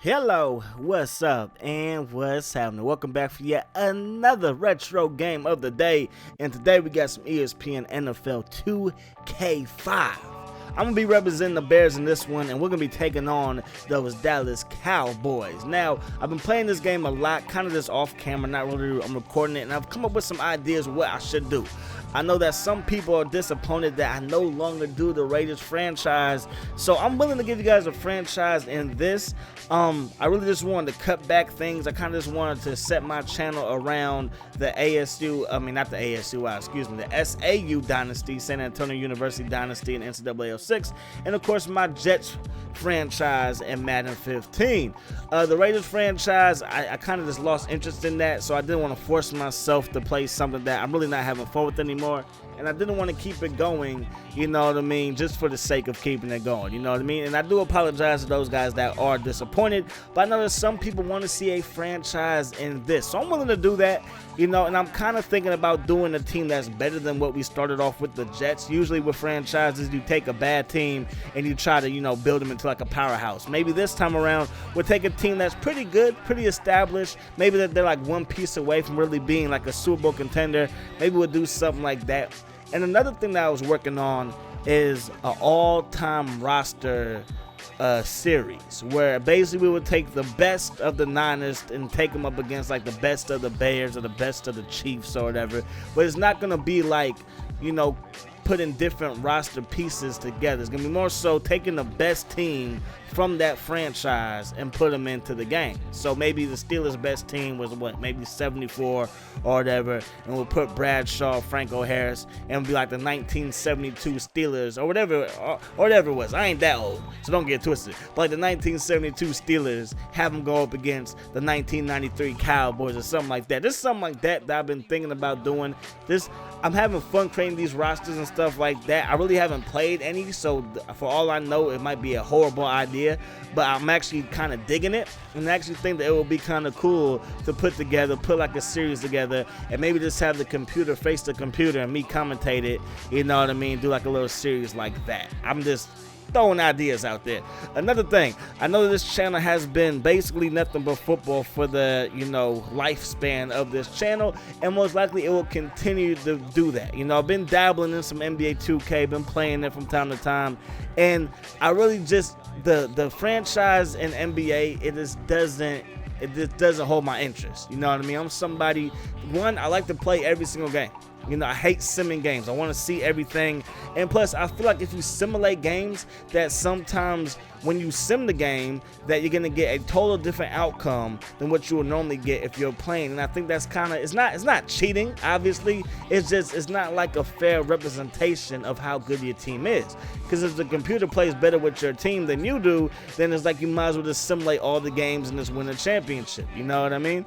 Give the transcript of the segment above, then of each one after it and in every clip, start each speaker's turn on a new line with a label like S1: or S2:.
S1: Hello, what's up, and what's happening? Welcome back for yet another retro game of the day, and today we got some ESPN NFL 2K5. I'm going to be representing the Bears in this one, and we're going to be taking on those Dallas Cowboys. Now, I've been playing this game a lot, kind of just off camera, not really, I'm recording it, and I've come up with some ideas of what I should do. I know that some people are disappointed that I no longer do the Raiders franchise, so I'm willing to give you guys a franchise in this. I really just wanted to cut back things. I kind of just wanted to set my channel around the the SAU dynasty, San Antonio University dynasty, and NCAA 06, and of course my Jets franchise in Madden 15. The Raiders franchise, I kind of just lost interest in that, so I didn't want to force myself to play something that I'm really not having fun with anymore, and I didn't want to keep it going, you know what I mean, just for the sake of keeping it going, you know what I mean. And I do apologize to those guys that are disappointed, but I know that some people want to see a franchise in this, so I'm willing to do that, you know. And I'm kind of thinking about doing a team that's better than what we started off with the Jets. Usually with franchises, you take a bad team and you try to, you know, build them into like a powerhouse. Maybe this time around we'll take a team that's pretty good, pretty established, maybe that they're like one piece away from really being like a Super Bowl contender. Maybe we'll do something like that. And another thing that I was working on is an all-time roster series, where basically we would take the best of the Niners and take them up against like the best of the Bears or the best of the Chiefs or whatever. But it's not going to be like, you know, putting different roster pieces together. It's going to be more so taking the best team from that franchise and put them into the game. So maybe the Steelers' best team was what, maybe 74 or whatever, and we'll put Bradshaw, Franco Harris, and it'll be like the 1972 Steelers or whatever it was. I ain't that old, so don't get twisted. But like the 1972 Steelers, have them go up against the 1993 Cowboys or something like that. There's something like that I've been thinking about doing. I'm having fun creating these rosters and stuff like that. I really haven't played any, so for all I know, it might be a horrible idea, but I'm actually kind of digging it, and I actually think that it will be kind of cool to put like a series together, and maybe just have the computer face the computer and me commentate it, you know what I mean, do like a little series like that. I'm just throwing ideas out there. Another thing, I know that this channel has been basically nothing but football for the, you know, lifespan of this channel, and most likely it will continue to do that. You know, I've been dabbling in some NBA 2K, been playing it from time to time, and I really just, the franchise in NBA, it just doesn't hold my interest. You know what I mean? I'm somebody, I like to play every single game. You know, I hate simming games. I want to see everything. And plus, I feel like if you simulate games, that sometimes when you sim the game, that you're going to get a total different outcome than what you would normally get if you're playing. And I think that's kind of, it's not cheating, obviously. It's not like a fair representation of how good your team is. Because if the computer plays better with your team than you do, then it's like you might as well just simulate all the games and just win a championship. You know what I mean?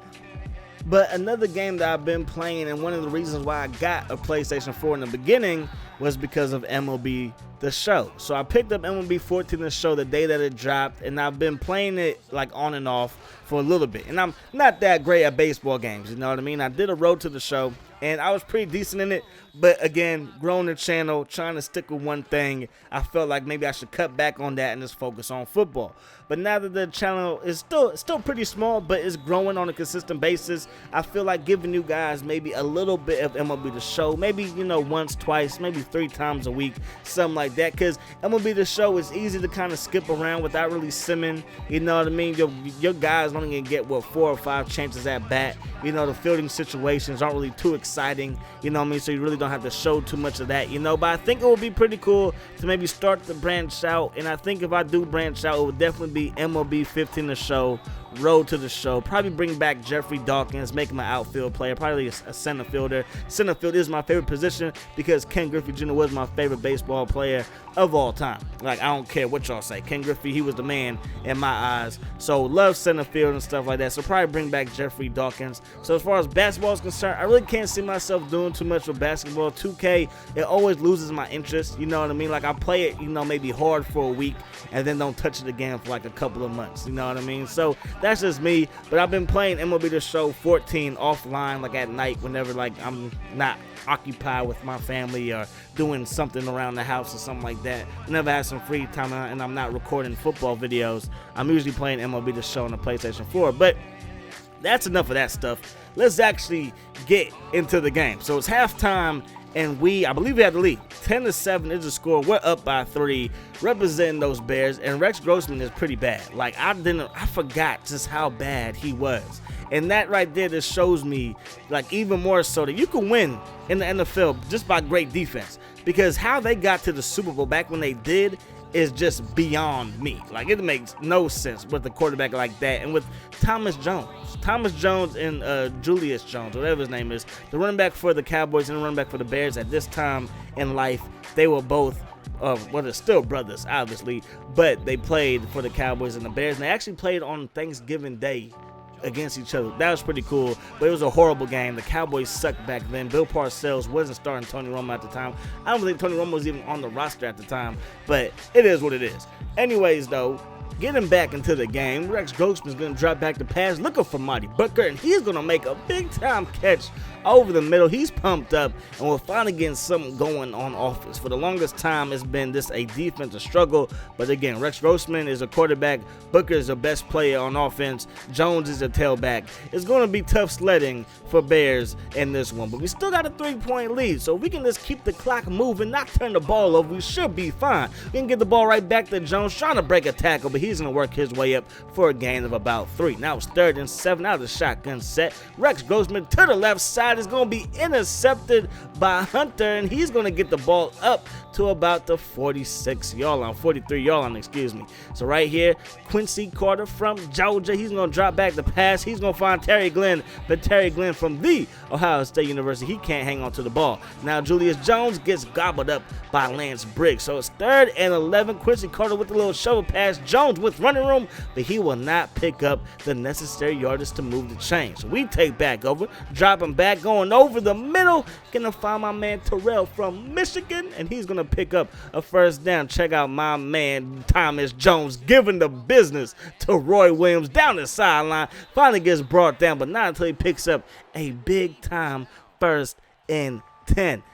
S1: But another game that I've been playing, and one of the reasons why I got a PlayStation 4 in the beginning, was because of MLB The Show. So I picked up MLB 14 The Show the day that it dropped, and I've been playing it like on and off for a little bit. And I'm not that great at baseball games, you know what I mean? I did a Road to the Show, and I was pretty decent in it. But again, growing the channel, trying to stick with one thing, I felt like maybe I should cut back on that and just focus on football. But now that the channel is still pretty small, but it's growing on a consistent basis, I feel like giving you guys maybe a little bit of MLB The Show, maybe, you know, once, twice, maybe 3 times a week, something like that. Because MLB The Show is easy to kind of skip around without really simming. You know what I mean? Your guys only gonna get, 4 or 5 chances at bat. You know, the fielding situations aren't really too exciting. You know what I mean? So you really don't have to show too much of that, you know. But I think it would be pretty cool to maybe start to branch out. And I think if I do branch out, it would definitely be MLB 15 The Show, Road to the Show. Probably bring back Jeffrey Dawkins, make him an outfield player, probably a center fielder. Center field is my favorite position because Ken Griffey Jr. was my favorite baseball player of all time. Like, I don't care what y'all say. Ken Griffey, he was the man in my eyes. So love center field and stuff like that. So probably bring back Jeffrey Dawkins. So as far as basketball is concerned, I really can't see myself doing too much with basketball. 2K, it always loses my interest. You know what I mean? Like, I play it, you know, maybe hard for a week and then don't touch it again for like a couple of months. You know what I mean? So That's just me. But I've been playing MLB The Show 14 offline, like at night, whenever like I'm not occupied with my family or doing something around the house or something like that. Whenever I have some free time and I'm not recording football videos, I'm usually playing MLB The Show on the PlayStation 4. But that's enough of that stuff. Let's actually get into the game. So it's halftime, and I believe we have the lead. 10-7 is the score. We're up by 3, representing those Bears, and Rex Grossman is pretty bad. Like, I forgot just how bad he was. And that right there just shows me, like, even more so that you can win in the NFL just by great defense. Because how they got to the Super Bowl back when they did is just beyond me. Like, it makes no sense with a quarterback like that. And with Thomas Jones and Julius Jones, whatever his name is, the running back for the Cowboys and the running back for the Bears at this time in life, they were both, they're still brothers, obviously, but they played for the Cowboys and the Bears, and they actually played on Thanksgiving Day against each other. That was pretty cool, but it was a horrible game. The Cowboys sucked back then. Bill Parcells wasn't starting Tony Romo at the time. I don't think Tony Romo was even on the roster at the time, but it is what it is. Anyways, though, getting back into the game, Rex Grossman's going to drop back the pass, looking for Marty Booker, and he's going to make a big-time catch over the middle. He's pumped up, and we're finally getting something going on offense. For the longest time, it's been this a defensive struggle, but again, Rex Grossman is a quarterback. Booker is the best player on offense. Jones is a tailback. It's going to be tough sledding for Bears in this one, but we still got a 3-point lead, so if we can just keep the clock moving, not turn the ball over, we should be fine. We can get the ball right back to Jones, trying to break a tackle, but he's going to work his way up for a gain of about 3. Now it's 3rd and 7 out of the shotgun set. Rex Grossman to the left side is going to be intercepted by Hunter, and he's going to get the ball up to about the 43-yard line, excuse me. So right here, Quincy Carter from Georgia, he's going to drop back the pass. He's going to find Terry Glenn, but Terry Glenn from the Ohio State University, he can't hang on to the ball. Now Julius Jones gets gobbled up by Lance Briggs. So it's 3rd and 11. Quincy Carter with a little shovel pass. Jones with running room, but he will not pick up the necessary yardage to move the chain. So we take back over, drop him back, going over the middle, gonna find my man Terrell from Michigan, and he's gonna pick up a first down. Check out my man Thomas Jones giving the business to Roy Williams down the sideline. Finally gets brought down, but not until he picks up a big time 1st and 10.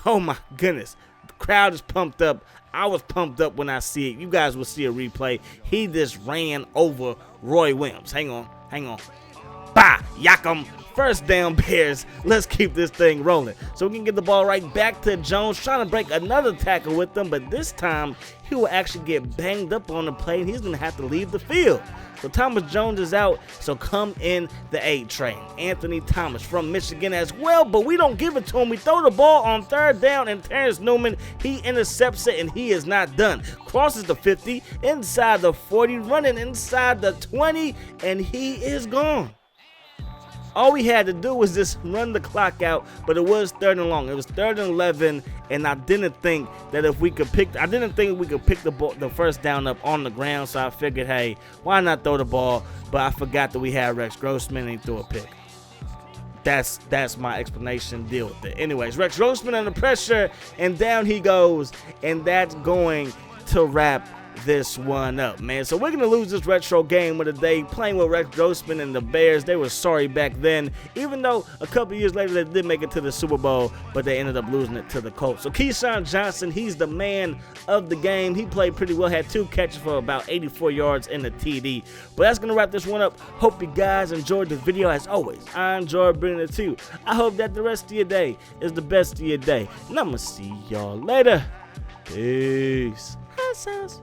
S1: Oh my goodness, the crowd is pumped up. I was pumped up when I see it. You guys will see a replay. He just ran over Roy Williams. Hang on. Bah, Yakum. First down, Bears. Let's keep this thing rolling. So we can get the ball right back to Jones, trying to break another tackle with them, but this time he will actually get banged up on the play, and he's going to have to leave the field. So Thomas Jones is out, so come in the A train. Anthony Thomas from Michigan as well, but we don't give it to him. We throw the ball on 3rd down, and Terrence Newman, he intercepts it, and he is not done. Crosses the 50, inside the 40, running inside the 20, and he is gone. All we had to do was just run the clock out, but it was 3rd and long. It was 3rd and 11, and I didn't think we could pick the ball, the first down up on the ground. So I figured, hey, why not throw the ball? But I forgot that we had Rex Grossman, and he threw a pick. That's my explanation. Deal with it. Anyways, Rex Grossman under pressure, and down he goes, and that's going to wrap this one up, man. So we're going to lose this retro game of the day, playing with Rex Grossman and the Bears. They were sorry back then, even though a couple years later they did make it to the Super Bowl, but they ended up losing it to the Colts. So Keyshawn Johnson, he's the man of the game. He played pretty well, had 2 catches for about 84 yards in the TD. But that's going to wrap this one up. Hope you guys enjoyed the video. As always, I enjoyed bringing it to you. I hope that the rest of your day is the best of your day. And I'm going to see y'all later. Peace. Peace.